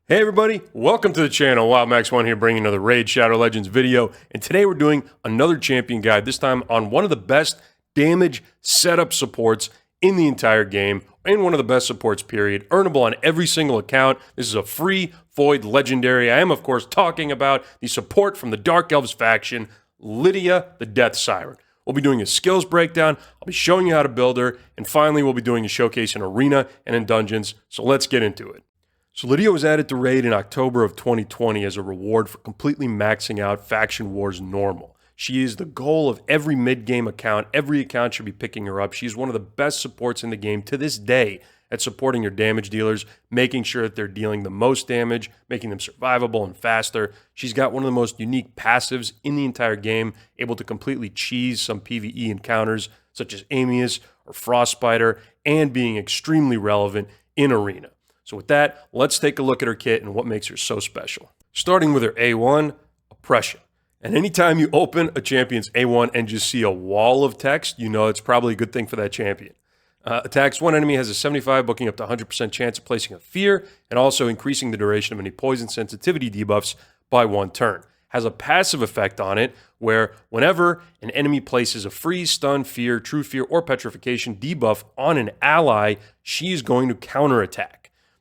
Hey everybody, welcome to the channel. WildMax1 here bringing another Raid Shadow Legends video. And today we're doing another champion guide, this time on one of the best damage setup supports in the entire game, and one of the best supports period, earnable on every single account. This is a free Void Legendary. I am of course talking about the support from the Dark Elves faction, Lydia the Deathsiren. We'll be doing a skills breakdown, I'll be showing you how to build her, and finally we'll be doing a showcase in Arena and in Dungeons, so let's get into it. So Lydia was added to Raid in October of 2020 as a reward for completely maxing out Faction Wars Normal. She is the goal of every mid-game account. Every account should be picking her up. She's one of the best supports in the game to this day at supporting your damage dealers, making sure that they're dealing the most damage, making them survivable and faster. She's got one of the most unique passives in the entire game, able to completely cheese some PvE encounters such as Amius or Frostbiter, and being extremely relevant in Arena. So with that, let's take a look at her kit and what makes her so special. Starting with her A1, Oppression. And anytime you open a champion's A1 and just see a wall of text, you know it's probably a good thing for that champion. Attacks one enemy, has a 75, booking up to 100% chance of placing a fear, and also increasing the duration of any poison sensitivity debuffs by 1 turn. Has a passive effect on it, where whenever an enemy places a freeze, stun, fear, true fear, or petrification debuff on an ally, she is going to counterattack.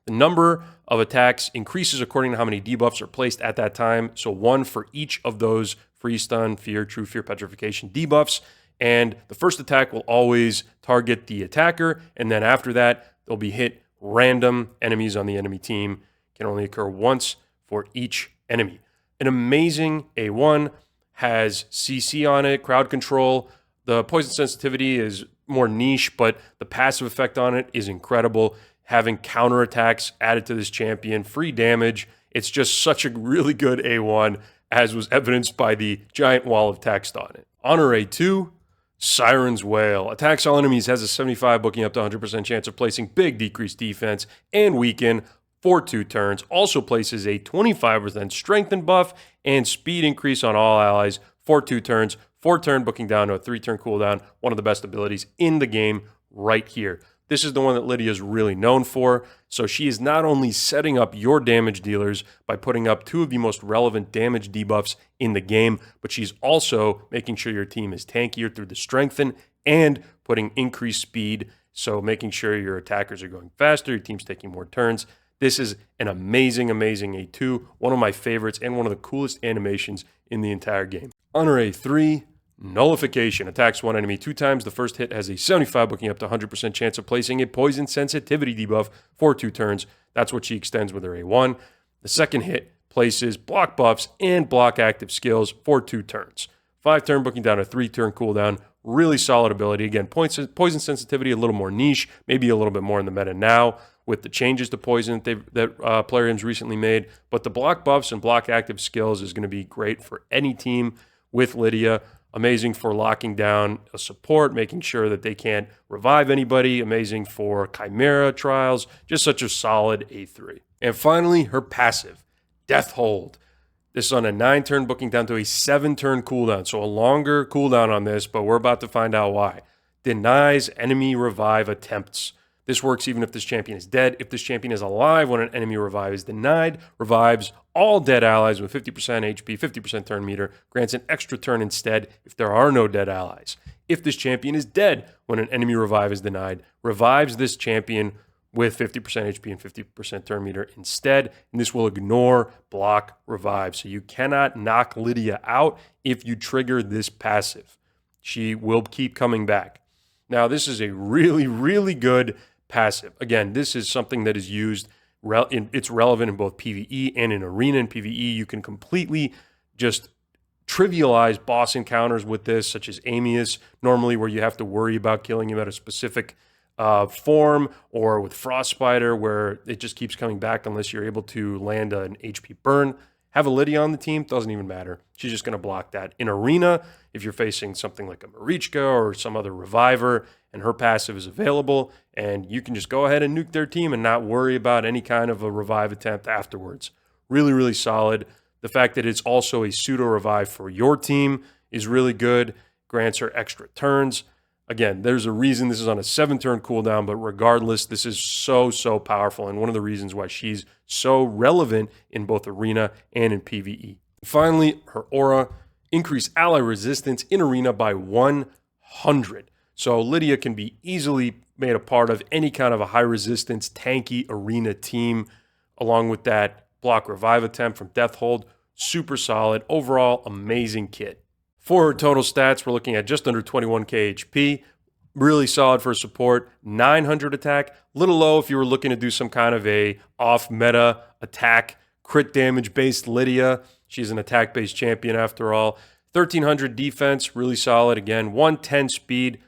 The number of attacks increases according to how many debuffs are placed at that time. So 1 for each of those freeze, stun, fear, true fear, petrification debuffs. And the first attack will always target the attacker. And then after that, they'll be hit random enemies on the enemy team. Can only occur once for each enemy. An amazing A1, has CC on it, crowd control. The poison sensitivity is more niche, but the passive effect on it is incredible. Having counterattacks added to this champion, free damage. It's just such a really good A1, as was evidenced by the giant wall of text on it. On her A2, Siren's Wail. Attacks all enemies, has a 75, booking up to 100% chance of placing big decreased defense and weaken for 2 turns. Also places a 25% strengthen buff and speed increase on all allies for 2 turns. 4 turn, booking down to a 3-turn cooldown. One of the best abilities in the game right here. This is the one that Lydia is really known for. So she is not only setting up your damage dealers by putting up 2 of the most relevant damage debuffs in the game, but she's also making sure your team is tankier through the strengthen and putting increased speed. So making sure your attackers are going faster, your team's taking more turns. This is an amazing, amazing A2. One of my favorites and one of the coolest animations in the entire game. On her A3, Nullification. Attacks one enemy 2 times. The first hit has a 75, booking up to 100% chance of placing a poison sensitivity debuff for 2 turns. That's what she extends with her A1. The second hit places block buffs and block active skills for 2 turns. 5 turn, booking down a 3-turn cooldown. Really solid ability. Again, poison sensitivity a little more niche, maybe a little bit more in the meta now with the changes to poison that Plarium's recently made. But the block buffs and block active skills is going to be great for any team with Lydia. Amazing for locking down a support, making sure that they can't revive anybody. Amazing for Chimera trials. Just such a solid A3. And finally, her passive, Death Hold. This is on a 9-turn, booking down to a 7-turn cooldown. So a longer cooldown on this, but we're about to find out why. Denies enemy revive attempts. This works even if this champion is dead. If this champion is alive when an enemy revive is denied, revives all dead allies with 50% HP, 50% turn meter, grants an extra turn instead if there are no dead allies. If this champion is dead when an enemy revive is denied, revives this champion with 50% HP and 50% turn meter instead, and this will ignore block revive. So you cannot knock Lydia out if you trigger this passive. She will keep coming back. Now, this is a really, really good passive. Again, this is something that is used, it's relevant in both PvE and in Arena. In PvE, you can completely just trivialize boss encounters with this, such as Amius, normally where you have to worry about killing him at a specific form, or with Frostbiter, where it just keeps coming back unless you're able to land an HP burn. Have a Lydia on the team, doesn't even matter. She's just going to block that. In Arena, if you're facing something like a Marichka or some other reviver, and her passive is available, and you can just go ahead and nuke their team and not worry about any kind of a revive attempt afterwards. Really, really solid. The fact that it's also a pseudo revive for your team is really good. Grants her extra turns. Again, there's a reason this is on a 7-turn cooldown, but regardless, this is so powerful, and one of the reasons why she's so relevant in both Arena and in PvE. Finally, her aura, increase ally resistance in Arena by 100. So Lydia can be easily made a part of any kind of a high resistance, tanky Arena team, along with that block revive attempt from Deathhold. Super solid. Overall, amazing kit. For her total stats, we're looking at just under 21k HP. Really solid for support. 900 attack. Little low if you were looking to do some kind of a off-meta attack, crit damage-based Lydia. She's an attack-based champion after all. 1300 defense, really solid. Again, 110 speed,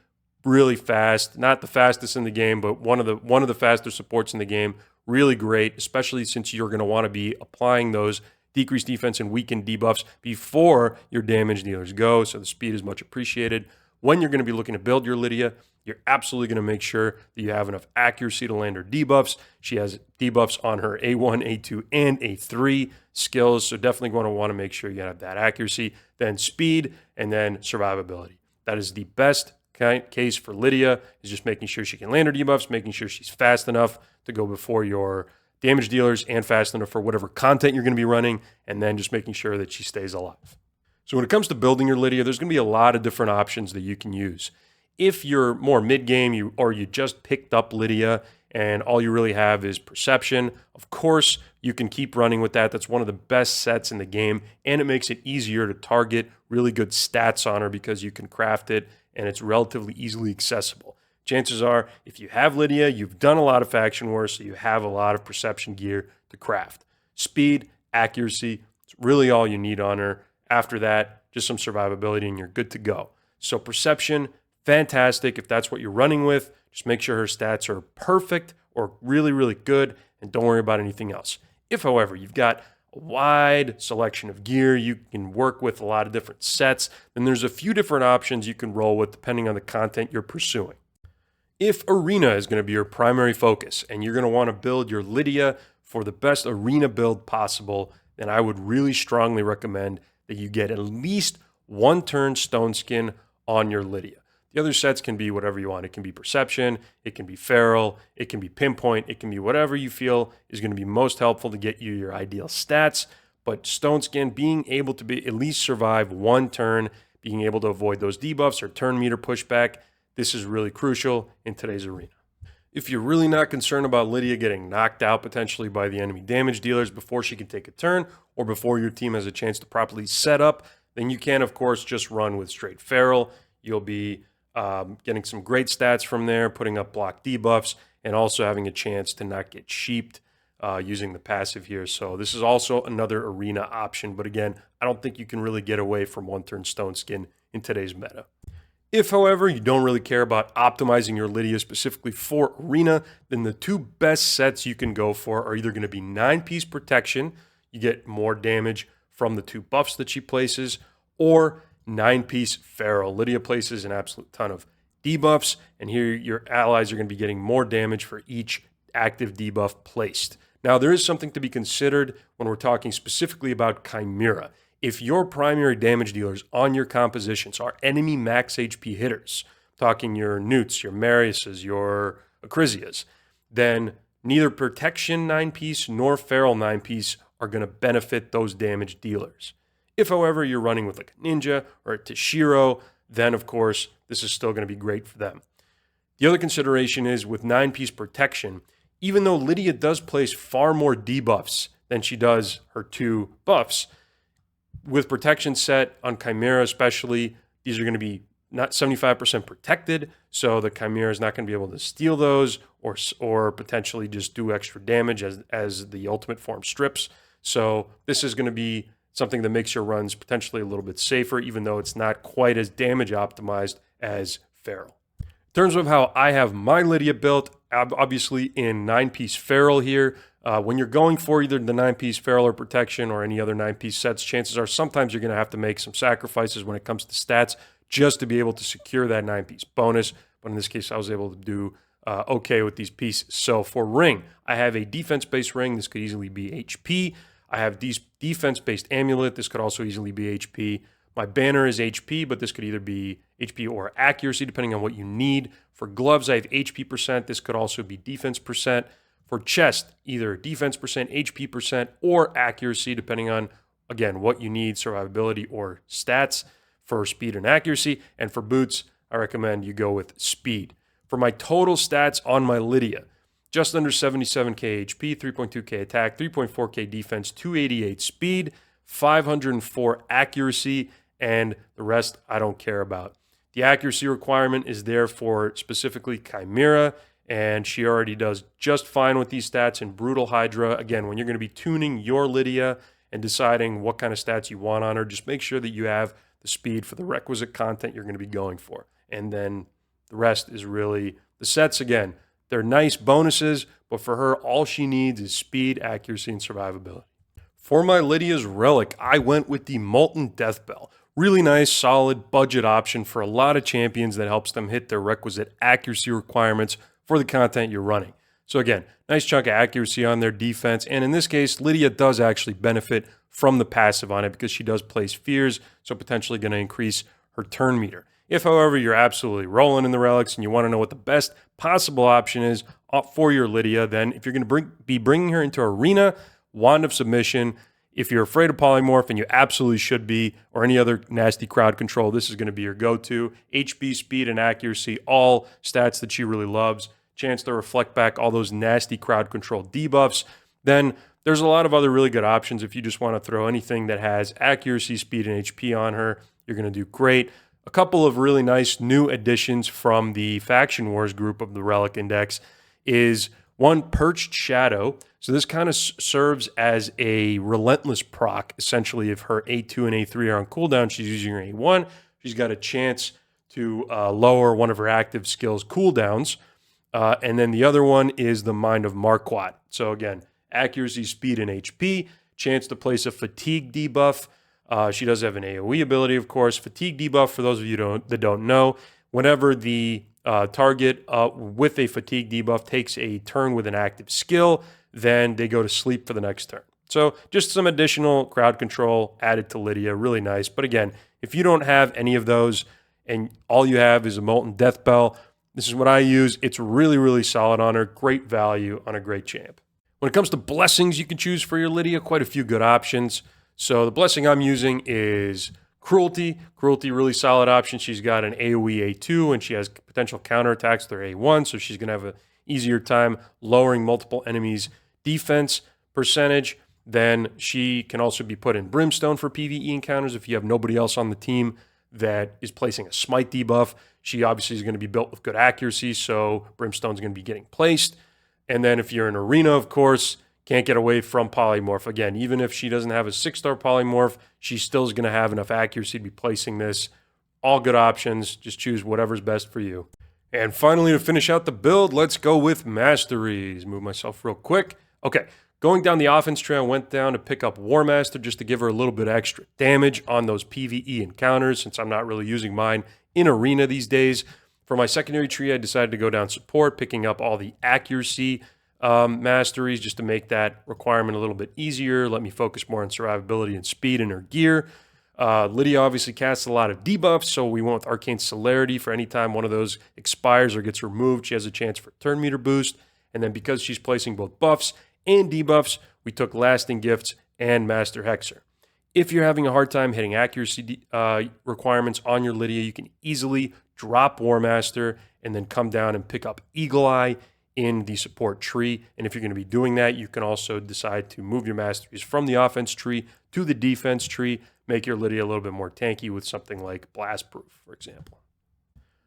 really fast. Not the fastest in the game, but one of the faster supports in the game. Really great, especially since you're going to want to be applying those decreased defense and weakened debuffs before your damage dealers go, so the speed is much appreciated. When you're going to be looking to build your Lydia, you're absolutely going to make sure that you have enough accuracy to land her debuffs. She has debuffs on her A1, A2, and A3 skills, so definitely going to want to make sure you have that accuracy, then speed, and then survivability. That is the best case for Lydia, is just making sure she can land her debuffs, making sure she's fast enough to go before your damage dealers and fast enough for whatever content you're going to be running, and then just making sure that she stays alive. So when it comes to building your Lydia, there's going to be a lot of different options that you can use. If you're more mid-game or you just picked up Lydia and all you really have is Perception, of course, you can keep running with that. That's one of the best sets in the game, and it makes it easier to target really good stats on her because you can craft it and it's relatively easily accessible. Chances are, if you have Lydia, you've done a lot of faction wars, so you have a lot of perception gear to craft. Speed, accuracy, it's really all you need on her. After that, just some survivability and you're good to go. So perception, fantastic. If that's what you're running with, just make sure her stats are perfect or really good, and don't worry about anything else. If, however, you've got a wide selection of gear, you can work with a lot of different sets, then there's a few different options you can roll with depending on the content you're pursuing. If Arena is going to be your primary focus and you're going to want to build your Lydia for the best Arena build possible, then I would really strongly recommend that you get at least 1 turn Stone Skin on your Lydia. The other sets can be whatever you want. It can be Perception, it can be Feral, it can be Pinpoint, it can be whatever you feel is going to be most helpful to get you your ideal stats. But Stone Skin, being able to be at least survive 1 turn, being able to avoid those debuffs or turn meter pushback, this is really crucial in today's Arena. If you're really not concerned about Lydia getting knocked out potentially by the enemy damage dealers before she can take a turn or before your team has a chance to properly set up, then you can, of course, just run with straight Feral. You'll be getting some great stats from there, putting up block debuffs, and also having a chance to not get sheeped using the passive here. So this is also another Arena option. But again, I don't think you can really get away from 1 turn Stone Skin in today's meta. If, however, you don't really care about optimizing your Lydia specifically for Arena, then the 2 best sets you can go for are either going to be 9-piece Protection, you get more damage from the 2 buffs that she places, or 9-piece Feral. Lydia places an absolute ton of debuffs, and here your allies are going to be getting more damage for each active debuff placed. Now, there is something to be considered when we're talking specifically about Chimera. If your primary damage dealers on your compositions are enemy max HP hitters, talking your Newts, your Mariuses, your Acrisias, then neither Protection 9-piece nor Feral 9-piece are going to benefit those damage dealers. If, however, you're running with like a Ninja or a Tashiro, then, of course, this is still going to be great for them. The other consideration is with 9-piece Protection, even though Lydia does place far more debuffs than she does her 2 buffs, with Protection set on Chimera especially, these are going to be not 75% protected, so the Chimera is not going to be able to steal those or potentially just do extra damage as the ultimate form strips. So this is going to be something that makes your runs potentially a little bit safer, even though it's not quite as damage optimized as Feral. In terms of how I have my Lydia built, obviously in 9-piece Feral here. When you're going for either the 9-piece Feral or Protection or any other 9-piece sets, chances are sometimes you're going to have to make some sacrifices when it comes to stats just to be able to secure that 9-piece bonus. But in this case, I was able to do okay with these pieces. So for ring, I have a defense-based ring. This could easily be HP. I have defense-based amulet. This could also easily be HP. My banner is HP, but this could either be HP or accuracy, depending on what you need. For gloves, I have HP percent. This could also be defense percent. For chest, either defense percent, HP percent, or accuracy, depending on, again, what you need, survivability or stats for speed and accuracy. And for boots, I recommend you go with speed. For my total stats on my Lydia, just under 77k HP, 3.2k attack, 3.4k defense, 288 speed, 504 accuracy, and the rest I don't care about. The accuracy requirement is there for specifically Chimera, and she already does just fine with these stats in Brutal Hydra. Again, when you're going to be tuning your Lydia and deciding what kind of stats you want on her, just make sure that you have the speed for the requisite content you're going to be going for. And then the rest is really the sets. Again, they're nice bonuses, but for her, all she needs is speed, accuracy, and survivability. For my Lydia's Relic, I went with the Molten Death Bell. Really nice, solid budget option for a lot of champions that helps them hit their requisite accuracy requirements for the content you're running. So again, nice chunk of accuracy on their defense. And in this case, Lydia does actually benefit from the passive on it because she does place fears, so potentially going to increase her turn meter. If, however, you're absolutely rolling in the relics and you want to know what the best possible option is for your Lydia, then if you're going to be bringing her into Arena, Wand of Submission. If you're afraid of Polymorph, and you absolutely should be, or any other nasty crowd control, this is going to be your go-to. HP, speed, and accuracy, all stats that she really loves. Chance to reflect back all those nasty crowd control debuffs. Then there's a lot of other really good options. If you just want to throw anything that has accuracy, speed, and HP on her, you're going to do great. A couple of really nice new additions from the Faction Wars group of the Relic Index is one, Perched Shadow. So this kind of serves as a relentless proc. Essentially, if her A2 and A3 are on cooldown, she's using her A1. She's got a chance to lower one of her active skills cooldowns. And then the other one is the Mind of Marquardt. So again, accuracy, speed, and HP. Chance to place a fatigue debuff. She does have an AoE ability, of course. Fatigue debuff, for those of you that don't know, whenever the target with a fatigue debuff takes a turn with an active skill, then they go to sleep for the next turn. So just some additional crowd control added to Lydia. Really nice. But again, if you don't have any of those and all you have is a Molten Death Bell, this is what I use. It's really, really solid on her. Great value on a great champ. When it comes to blessings you can choose for your Lydia, quite a few good options. So the blessing I'm using is Cruelty. Cruelty, really solid option. She's got an AoE A2, and she has potential counterattacks with her A1, so she's going to have an easier time lowering multiple enemies' defense percentage. Then she can also be put in Brimstone for PvE encounters if you have nobody else on the team that is placing a smite debuff. She obviously is going to be built with good accuracy, so Brimstone's going to be getting placed. And then if you're in Arena, of course, can't get away from Polymorph. Again, even if she doesn't have a 6-star Polymorph, she still is going to have enough accuracy to be placing this. All good options. Just choose whatever's best for you. And finally, to finish out the build, let's go with Masteries. Move myself real quick. Okay, going down the offense tree, I went down to pick up War Master just to give her a little bit extra damage on those PvE encounters, since I'm not really using mine in Arena these days. For my secondary tree, I decided to go down support, picking up all the accuracy masteries just to make that requirement a little bit easier, let me focus more on survivability and speed in her gear. Lydia obviously casts a lot of debuffs, so we went with Arcane Celerity for any time one of those expires or gets removed. She has a chance for turn meter boost. And then because she's placing both buffs and debuffs, we took Lasting Gifts and Master Hexer. If you're having a hard time hitting accuracy requirements on your Lydia, you can easily drop War Master and then come down and pick up Eagle Eye in the support tree. And if you're going to be doing that, you can also decide to move your masteries from the offense tree to the defense tree, make your Lydia a little bit more tanky with something like Blast Proof, for example.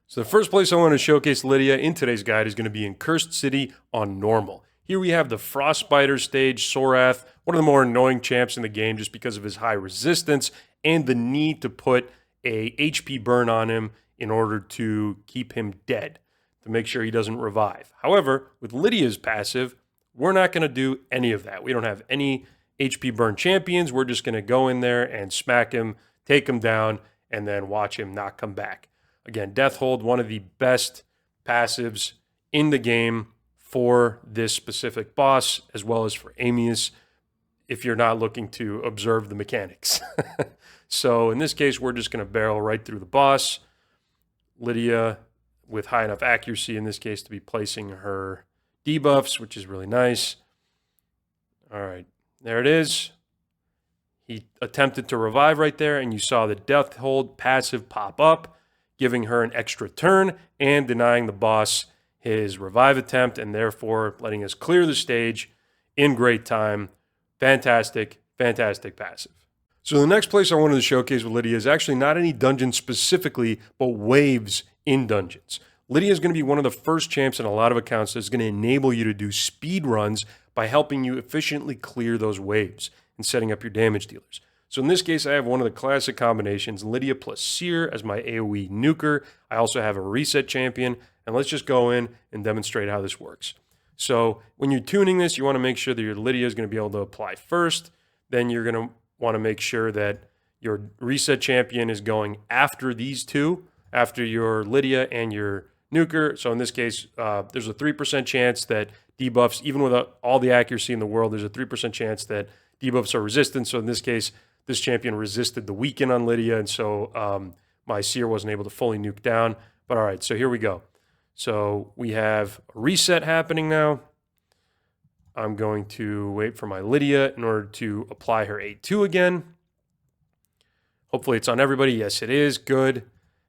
So the first place I want to showcase Lydia in today's guide is going to be in Cursed City on normal. Here we have the Frostbiter stage, Sorath, one of the more annoying champs in the game just because of his high resistance and the need to put a HP burn on him in order to keep him dead, to make sure he doesn't revive. However, with Lydia's passive, we're not going to do any of that. We don't have any HP burn champions. We're just going to go in there and smack him, take him down, and then watch him not come back. Again, Death Hold, one of the best passives in the game for this specific boss, as well as for Amius. if you're not looking to observe the mechanics. So in this case, we're just going to barrel right through the boss. Lydia, with high enough accuracy in this case to be placing her debuffs, which is really nice. All right, there it is. He attempted to revive right there, and you saw the Death Hold passive pop up, giving her an extra turn and denying the boss his revive attempt, and therefore letting us clear the stage in great time. Fantastic, fantastic passive. So the next place I wanted to showcase with Lydia is actually not any dungeon specifically, but waves in dungeons. Lydia is going to be one of the first champs in a lot of accounts that's going to enable you to do speed runs by helping you efficiently clear those waves and setting up your damage dealers. So in this case, I have one of the classic combinations, Lydia plus Seer as my AoE nuker. I also have a reset champion, and let's just go in and demonstrate how this works. So when you're tuning this, you want to make sure that your Lydia is going to be able to apply first. Then you're going to want to make sure that your reset champion is going after these two, after your Lydia and your nuker. So in this case, there's a 3% chance that debuffs, even with all the accuracy in the world, there's a 3% chance that debuffs are resistant. So in this case, this champion resisted the weaken on Lydia, and so my Seer wasn't able to fully nuke down. But all right, so here we go. So we have a reset happening now. I'm going to wait for my Lydia in order to apply her A2 again. Hopefully it's on everybody. Yes, it is. Good.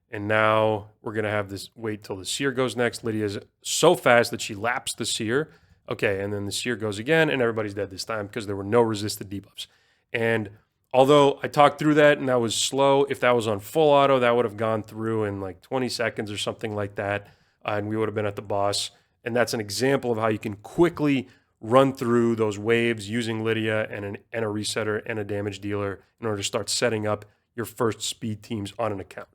And now we're going to have this wait till the Seer goes next. Lydia is so fast that she laps the Seer. Okay, and then the Seer goes again, and everybody's dead this time because there were no resisted debuffs. And although I talked through that and that was slow, if that was on full auto, that would have gone through in like 20 seconds or something like that, and we would have been at the boss. And that's an example of how you can quickly run through those waves using Lydia and a resetter and a damage dealer in order to start setting up your first speed teams on an account.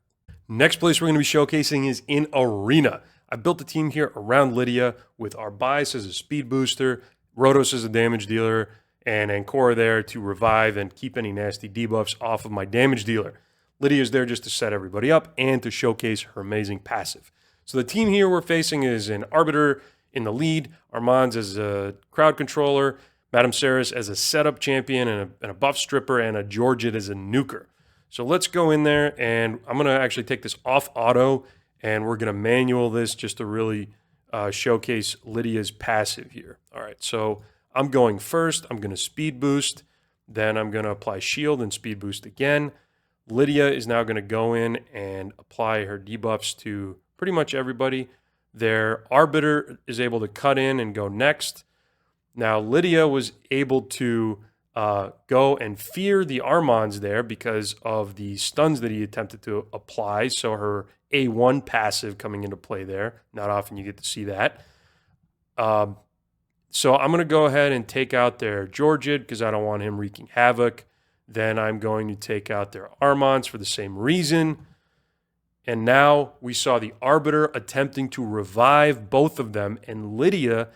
Next place we're going to be showcasing is in Arena. I built a team here around Lydia with Arbias as a speed booster, Rotos as a damage dealer, and Ancora there to revive and keep any nasty debuffs off of my damage dealer. Lydia is there just to set everybody up and to showcase her amazing passive. So the team here we're facing is an Arbiter in the lead, Armand's as a crowd controller, Madame Saris as a setup champion and a buff stripper, and a Georgid as a nuker. So let's go in there, and I'm going to actually take this off auto, and we're going to manual this just to really showcase Lydia's passive here. All right, so I'm going first. I'm going to speed boost. Then I'm going to apply shield and speed boost again. Lydia is now going to go in and apply her debuffs to pretty much everybody. Their Arbiter is able to cut in and go next. Now, Lydia was able to go and fear the Armands there because of the stuns that he attempted to apply. So her A1 passive coming into play there. Not often you get to see that. So I'm going to go ahead and take out their Georgid because I don't want him wreaking havoc. Then I'm going to take out their Armands for the same reason. And now we saw the Arbiter attempting to revive both of them, and Lydia,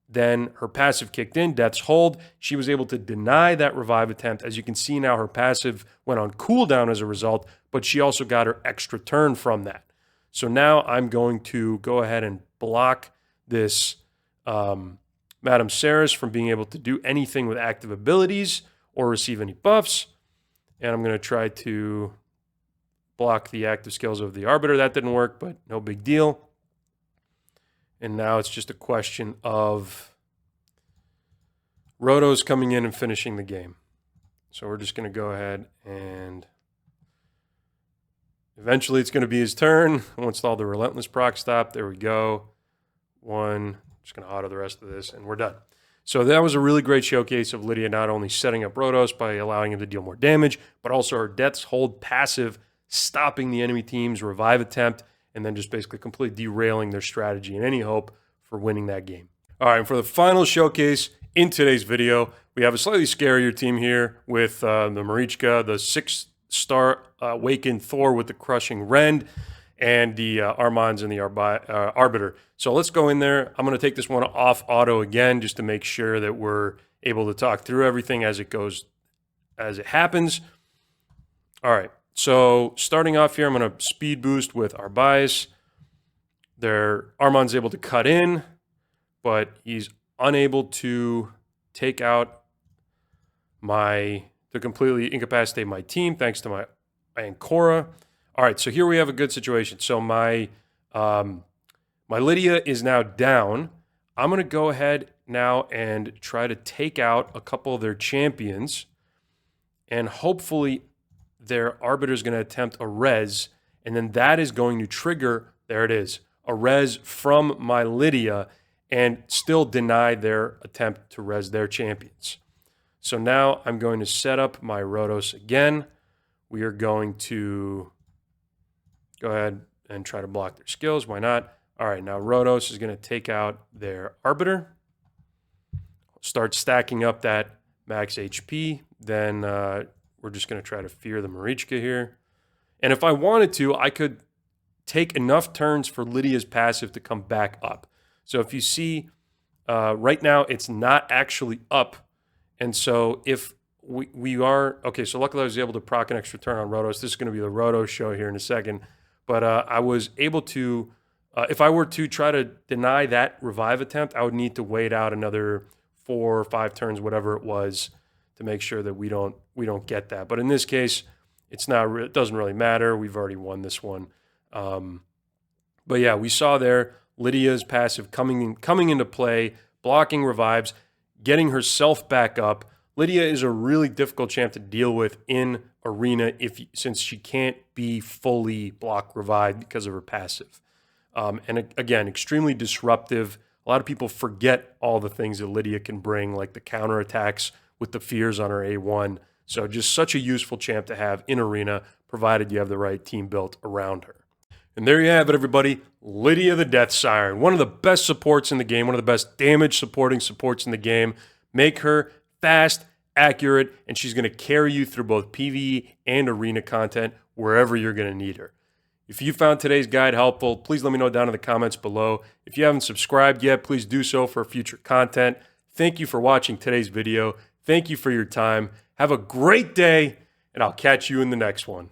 then her passive kicked in, Death's Hold. She was able to deny that revive attempt. As you can see now, her passive went on cooldown as a result, but she also got her extra turn from that. So now I'm going to go ahead and block this Madame Saris from being able to do anything with active abilities or receive any buffs. And I'm going to try to block the active skills of the Arbiter. That didn't work, but no big deal. And now it's just a question of Rotos coming in and finishing the game. So we're just going to go ahead and eventually it's going to be his turn. I'll install the Relentless proc stop. There we go. One. Just going to auto the rest of this, and we're done. So that was a really great showcase of Lydia not only setting up Rotos by allowing him to deal more damage, but also her Death's Hold passive, stopping the enemy team's revive attempt, and then just basically completely derailing their strategy and any hope for winning that game. All right, and for the final showcase in today's video, we have a slightly scarier team here with the Marichka, the 6-star Awakened Thor with the Crushing Rend, and the Armands and the Arbiter. So let's go in there. I'm going to take this one off auto again just to make sure that we're able to talk through everything as it goes, as it happens. All right. So starting off here, I'm going to speed boost with Arbias. Their Armand's able to cut in, but he's unable to take out to completely incapacitate my team thanks to my Ancora. All right, so here we have a good situation. So my Lydia is now down. I'm going to go ahead now and try to take out a couple of their champions, and hopefully their Arbiter is going to attempt a res, and then that is going to trigger, there it is, a res from my Lydia, and still deny their attempt to res their champions. So now I'm going to set up my Rotos again. We are going to go ahead and try to block their skills. Why not? All right, now Rotos is going to take out their Arbiter, start stacking up that max HP. Then we're just going to try to fear the Marichka here. And if I wanted to, I could take enough turns for Lydia's passive to come back up. So if you see, right now it's not actually up. And so if we are, okay, so luckily I was able to proc an extra turn on Rotos. This is going to be the Rotos show here in a second. But I was able to, if I were to try to deny that revive attempt, I would need to wait out another 4 or 5 turns, whatever it was, to make sure that we don't get that. But in this case, it doesn't really matter. We've already won this one. But yeah, we saw there Lydia's passive coming into play, blocking revives, getting herself back up. Lydia is a really difficult champ to deal with in Arena since she can't be fully block revived because of her passive. And again, extremely disruptive. A lot of people forget all the things that Lydia can bring, like the counterattacks with the fears on her A1. So just such a useful champ to have in Arena, provided you have the right team built around her. And there you have it, everybody. Lydia the Deathsiren, one of the best supports in the game, one of the best damage supporting supports in the game. Make her fast, accurate, and she's going to carry you through both PvE and Arena content wherever you're going to need her. If you found today's guide helpful, please let me know down in the comments below. If you haven't subscribed yet, please do so for future content. Thank you for watching today's video. Thank you for your time. Have a great day, and I'll catch you in the next one.